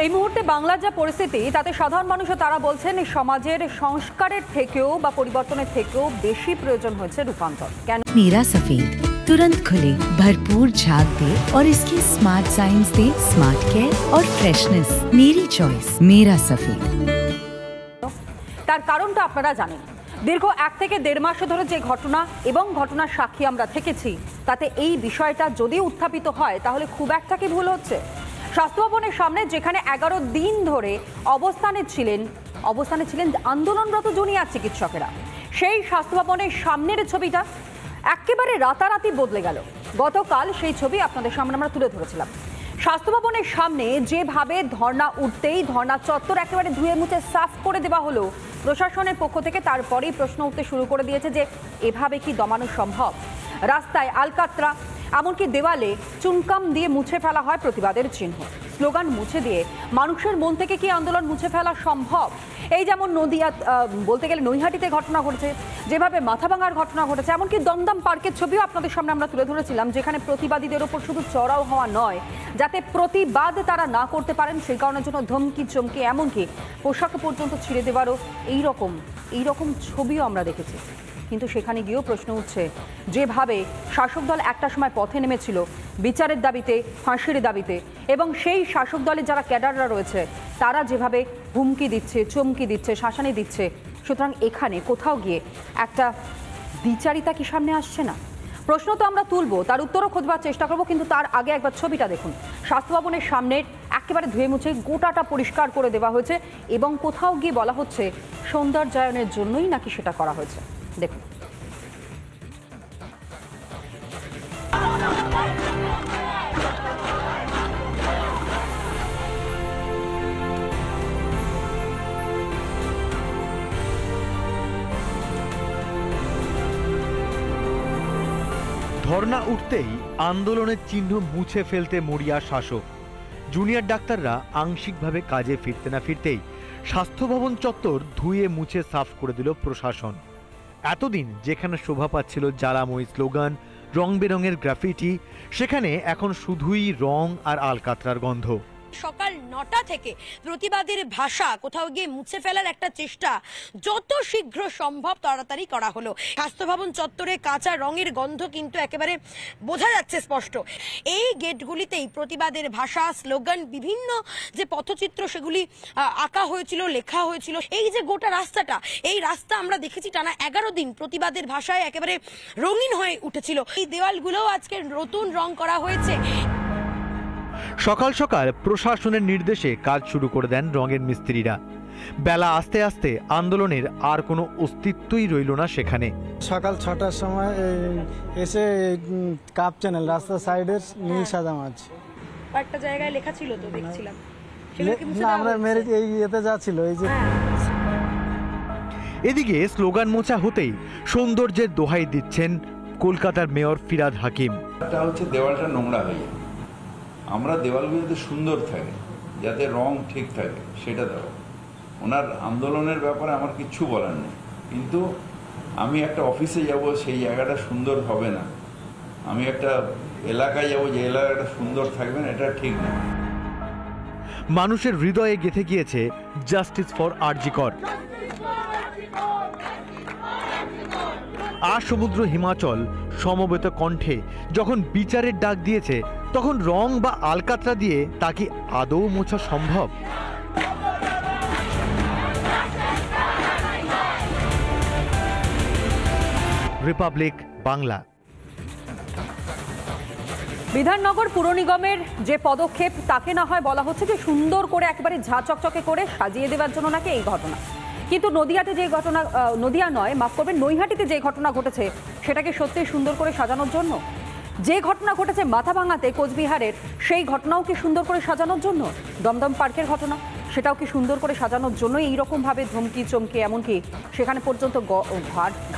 এই মুহূর্তে বাংলার যা পরিস্থিতি তাতে সাধারণ মানুষও তারা বলছেন সমাজের সংস্কারের থেকেও বা পরিবর্তনের থেকেও বেশি প্রয়োজন হয়েছে রূপান্তর। কেন? नीरा सफेद तुरंत खुले, भरपूर झाग दे और इसकी स्मार्ट साइंस दे स्मार्ट केयर और फ्रेशनेस। मेरी चॉइस मेरा सफेद। তার কারণটা আপনারা জানেন। দীর্ঘ 1 থেকে 1.5 মাস ধরে যে ঘটনা এবং ঘটনার সাক্ষী আমরা থেকেছি তাতে এই বিষয়টা যদি উত্থাপিত হয় তাহলে খুব একটা কি ভুল হচ্ছে। স্বাস্থ্য ভবনের সামনে যেখানে 11 দিন ধরে অবস্থানে ছিলেন আন্দোলনরত জুনিয়র চিকিৎসকেরা, সেই স্বাস্থ্য ভবনের সামনের ছবিটা একেবারে রাতারাতি বদলে গেল। গতকাল সেই ছবি আপনাদের সামনে আমরা তুলে ধরেছিলাম। স্বাস্থ্য ভবনের সামনে যেভাবে ধর্ণা উঠতেই ধর্ণা চত্বর একেবারে ধুয়ে মুছে সাফ করে দেওয়া হলো প্রশাসনের পক্ষ থেকে, তারপরেই প্রশ্ন উঠতে শুরু করে দিয়েছে যে এভাবে কি দমানো সম্ভব। রাস্তায় আলকাতরা, এমনকি দেওয়ালে চুনকাম দিয়ে মুছে ফেলা হয় প্রতিবাদের চিহ্ন। স্লোগান মুছে দিয়ে মানুষের মন থেকে কি আন্দোলন মুছে ফেলা সম্ভব? এই যেমন নদিয়া বলতে গেলে নৈহাটিতে ঘটনা ঘটেছে, যেভাবে মাথাভাঙার ঘটনা ঘটেছে, এমনকি দমদম পার্কের ছবিও আপনাদের সামনে আমরা তুলে ধরেছিলাম, যেখানে প্রতিবাদীদের ওপর শুধু চড়াও হওয়া নয়, যাতে প্রতিবাদ তারা না করতে পারেন সেই কারণের জন্য ধমকি চমকি এমনকি পোশাক পর্যন্ত ছিঁড়ে দেওয়ারও এইরকম ছবিও আমরা দেখেছি। কিন্তু সেখানে গিয়েও প্রশ্ন উঠছে, যেভাবে শাসক দল একটা সময় পথে নেমেছিল বিচারের দাবিতে, ফাঁসির দাবিতে, এবং সেই শাসক দলের যারা ক্যাডাররা রয়েছে তারা যেভাবে হুমকি দিচ্ছে, চমকি দিচ্ছে, শাসানি দিচ্ছে, সুতরাং এখানে কোথাও গিয়ে একটা বিচারিতা কি সামনে আসছে না? প্রশ্ন তো আমরা তুলবো, তার উত্তরও খোঁজবার চেষ্টা করবো, কিন্তু তার আগে একবার ছবিটা দেখুন। স্বাস্থ্য ভবনের সামনে একেবারে ধুয়ে মুছে গোটাটা পরিষ্কার করে দেওয়া হয়েছে এবং কোথাও গিয়ে বলা হচ্ছে সৌন্দর্যায়নের জন্যই নাকি সেটা করা হয়েছে। দেখুন। ধর্ণা উঠতেই আন্দোলনের চিহ্ন মুছে ফেলতে মরিয়া শাসক। জুনিয়র ডাক্তাররা আংশিকভাবে কাজে ফিরতে না ফিরতেই স্বাস্থ্য ভবন চত্বর ধুয়ে মুছে সাফ করে দিল প্রশাসন। এতদিন যেখানে শোভা পাচ্ছিল জ্বালাময়ী স্লোগান, রং বেরঙের গ্রাফিটি, সেখানে এখন শুধুই রং আর আলকাতরার গন্ধ। সকাল 9টা থেকে প্রতিবাদের ভাষা কোথাও গিয়ে মুছে ফেলার একটা চেষ্টা যত শীঘ্র সম্ভব তাড়াতাড়ি করা হলো। স্বাস্থ্য ভবন চত্বরে কাঁচা রঙের গন্ধ কিন্তু একেবারে বোঝা যাচ্ছে স্পষ্ট। এই গেটগুলিতেই প্রতিবাদের ভাষা, স্লোগান, বিভিন্ন যে পথচিত্র সেগুলি আঁকা হয়েছিল, লেখা হয়েছিল। এই যে গোটা রাস্তাটা, এই রাস্তা আমরা দেখেছি টানা 11 দিন প্রতিবাদের ভাষায় একেবারে রঙিন হয়ে উঠেছিল। এই দেওয়ালগুলোও আজকে নতুন রং করা হয়েছে। সকাল সকাল প্রশাসনের নির্দেশে কাজ শুরু করে দেন রঙের মিস্ত্রিরা। বেলা আস্তে আস্তে আন্দোলনের আর কোনো অস্তিত্বই রইল না সেখানে। সকাল 6টার সময় এসে কাপ চ্যানেল রাস্তার সাইডের নীল সাদা মাছ একটা জায়গায় লেখা ছিল তো দেখছিলাম, না আমরা মেরে এই ইয়েতে যাচ্ছিল এই যে। এদিকে স্লোগান মোছা হতেই সৌন্দর্যের দোহাই দিচ্ছেন কলকাতার মেয়র ফিরহাদ হাকিম। এটা হচ্ছে দেওয়ালটা নোংরা হয়ে যায়, আমরা দেওয়ালগুলো যাতে সুন্দর থাকে, যাতে রং ঠিক থাকে সেটা দেওয়া। ওনার আন্দোলনের ব্যাপারে আমার কিচ্ছু বলার নেই, কিন্তু আমি একটা অফিসে যাব সেই জায়গাটা সুন্দর হবে না, আমি একটা এলাকায় যাব যে এলাকাটা সুন্দর থাকবে না, এটা ঠিক না। মানুষের হৃদয়ে গেঁথে গিয়েছে জাস্টিস ফর আরজি কর। সমুদ্র হিমাচল সমবেত কণ্ঠে যখন বিচারের ডাক দিয়েছে, তখন রং বা আলকাতরা দিয়ে তা কি আদৌ মোছা সম্ভব? রিপাবলিক বাংলা। বিধাননগর পুর নিগমের যে পদক্ষেপ তাকে না হয় বলা হচ্ছে যে সুন্দর করে একেবারে ঝা চকচকে করে সাজিয়ে দেওয়ার জন্য নাকি এই ঘটনা, কিন্তু নদিয়াতে যে ঘটনা, নদিয়া নয় মাফ করবেন, নৈহাটিতে যে ঘটনা ঘটেছে সেটাকে সত্যিই সুন্দর করে সাজানোর জন্য? যে ঘটনা ঘটেছে মাথাভাঙাতে কোচবিহারের, সেই ঘটনাও কি সুন্দর করে সাজানোর জন্য? দমদম পার্কের ঘটনা, সেটাও কি সুন্দর করে সাজানোর জন্য এইরকমভাবে ধমকি চমকি এমনকি সেখানে পর্যন্ত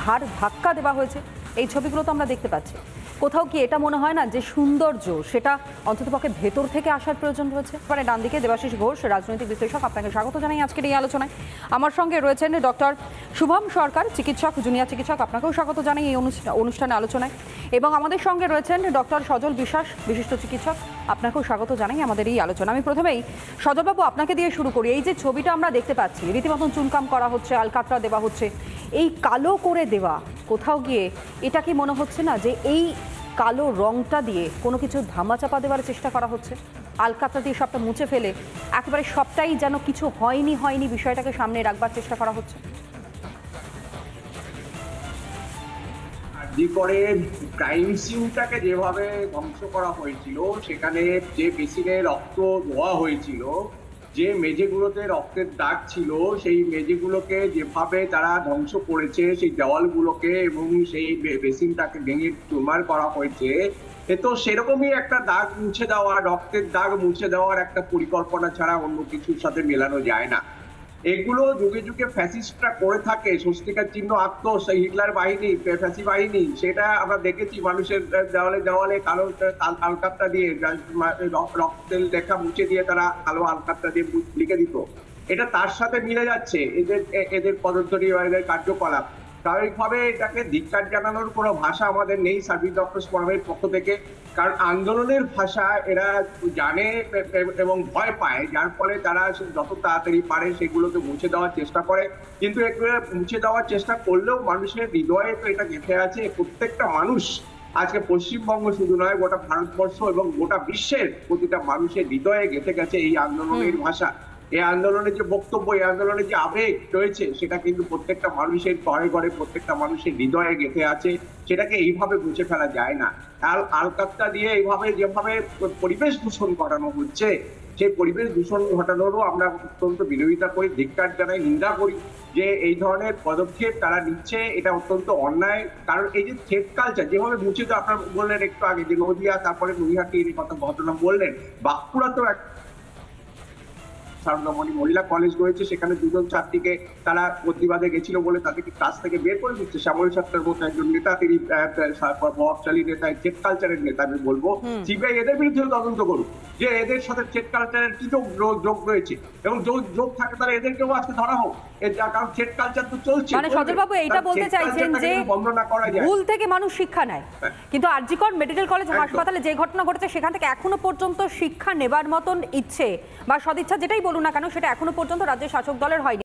ঘাড় ধাক্কা দেওয়া হয়েছে? এই ছবিগুলো তো আমরা দেখতে পাচ্ছি। কোথাও কি এটা মনে হয় না যে সৌন্দর্য সেটা অন্ততপক্ষে ভেতর থেকে আসার প্রয়োজন রয়েছে? মানে ডান দিকে দেবাশিস ঘোষ, রাজনৈতিক বিশ্লেষক, আপনাকে স্বাগত জানাই আজকের এই আলোচনায়। আমার সঙ্গে রয়েছেন ডক্টর শুভম সরকার, চিকিৎসক, জুনিয়র চিকিৎসক, আপনাকেও স্বাগত জানাই এই অনুষ্ঠানে আলোচনায়। এবং আমাদের সঙ্গে রয়েছেন ডক্টর সজল বিশ্বাস, বিশিষ্ট চিকিৎসক, আপনাকেও স্বাগত জানাই আমাদের এই আলোচনা। আমি প্রথমেই সজলবাবু আপনাকে দিয়ে শুরু করি। এই যে ছবিটা আমরা দেখতে পাচ্ছি, রীতিমতন চুনকাম করা হচ্ছে, আলকাতরা দেওয়া হচ্ছে, এই কালো করে দেওয়া কোথাও গিয়ে এটা কি মনে হচ্ছে না যে এই কালো রংটা দিয়ে কোনো কিছু ধামাচাপা দেওয়ার চেষ্টা করা হচ্ছে? আলকাতরা দিয়ে সবটা মুছে ফেলে একেবারে সবটাই যেন কিছু হয়নি বিষয়টাকে সামনে রাখবার চেষ্টা করা হচ্ছে। করে ক্রাইম সিনটাকে যেভাবে ধ্বংস করা হয়েছিল, সেখানে যে বেসিনে রক্ত ধোয়া হয়েছিল, যে মেঝেগুলোতে রক্তের দাগ ছিল, সেই মেঝেগুলোকে যেভাবে তারা ধ্বংস করেছে, সেই দেওয়ালগুলোকে এবং সেই বেসিনটাকে ভেঙে চুরমার করা হয়েছে, এ তো সেরকমই একটা দাগ মুছে দেওয়া, রক্তের দাগ মুছে দেওয়ার একটা পরিকল্পনা ছাড়া অন্য কিছুর সাথে মেলানো যায় না। এগুলো যুগে যুগে ফ্যাসিস্টরা করে থাকে, স্বস্তিকার চিহ্ন আঁকতো সেই হিটলার বাহিনী, ফ্যাসি বাহিনী, সেটা আমরা দেখেছি মানুষের দেওয়ালে দেওয়ালে কালো আলকাতরা দিয়ে রক্তের লেখা মুছে দিয়ে তারা কালো আলকাতরা দিয়ে লিখে দিত। এটা তার সাথে মিলে যাচ্ছে এদের পদধূলি বা এদের কার্যকলাপ। স্বাভাবিকভাবে এটাকে ধিক্কার জানানোর কোনো ভাষা আমাদের নেই সার্ভিস ডক্টর ফোরামের পক্ষ থেকে, কারণ আন্দোলনের ভাষা এরা জানে এবং ভয় পায়, যার ফলে তারা যত তাড়াতাড়ি পারে সেগুলোকে মুছে দেওয়ার চেষ্টা করে। কিন্তু এগুলো মুছে দেওয়ার চেষ্টা করলেও মানুষের হৃদয়ে তো এটা গেঁথে আছে। প্রত্যেকটা মানুষ, আজকে পশ্চিমবঙ্গ শুধু নয়, গোটা ভারতবর্ষ এবং গোটা বিশ্বের প্রতিটা মানুষের হৃদয়ে গেঁথে গেছে এই আন্দোলনের ভাষা। এই আন্দোলনের যে বক্তব্য, এই আন্দোলনের যে আবেগ রয়েছে, সেটা কিন্তু প্রত্যেকটা মানুষের ঘরে ঘরে, প্রত্যেকটা মানুষের হৃদয়ে গেঁথে আছে। সেটাকে এইভাবে মুছে ফেলা যায় না। আলকাতরা দিয়ে এইভাবে যেভাবে পরিবেশ দূষণ ঘটানো হচ্ছে, সেই পরিবেশ দূষণ ঘটানোরও আমরা অত্যন্ত বিরোধিতা করি, ধিক্কার জানাই, নিন্দা করি যে এই ধরনের পদক্ষেপ তারা নিচ্ছে। এটা অত্যন্ত অন্যায়। কারণ এই যে থ্রেড কালচার যেভাবে মুছে দেওয়া, আপনার বললেন একটু আগে যে নদিয়া, তারপরে নৈহাটির কথা ঘটনা বললেন, বাঁকুড়াতেও এক সারদামণি মহিলা কলেজ রয়েছে, সেখানে দুজন ছাত্রীকে তারা প্রতিবাদে গেছিল বলে তাদেরকে ক্লাস থেকে বের করে দিচ্ছে। শ্যামল ছাত্রের মতো একজন নেতা, তিনি প্রভাবশালী নেতা, থ্রেড কালচারের নেতা আমি বলবো। সিবিআই এদের বিরুদ্ধে তদন্ত করুক যে এদের সাথে থ্রেড কালচারের কি যোগ রয়েছে, এবং যোগ থাকে তাহলে এদেরকেও আজকে ধরা হোক। কারণ থ্রেড কালচার তো চলছে। মানে সজলবাবু এইটা বলতে চাইছেন যে ভুল থেকে মানুষ শিক্ষা নেয়, কিন্তু আরজিকর মেডিকেল কলেজ হাসপাতালে যে ঘটনা ঘটেছে সেখান থেকে এখনো পর্যন্ত শিক্ষা নেবার মতন ইচ্ছে বা সদিচ্ছা যেটাই বলুন না কেন, সেটা এখনো পর্যন্ত রাজ্যের শাসক দলের হয়নি।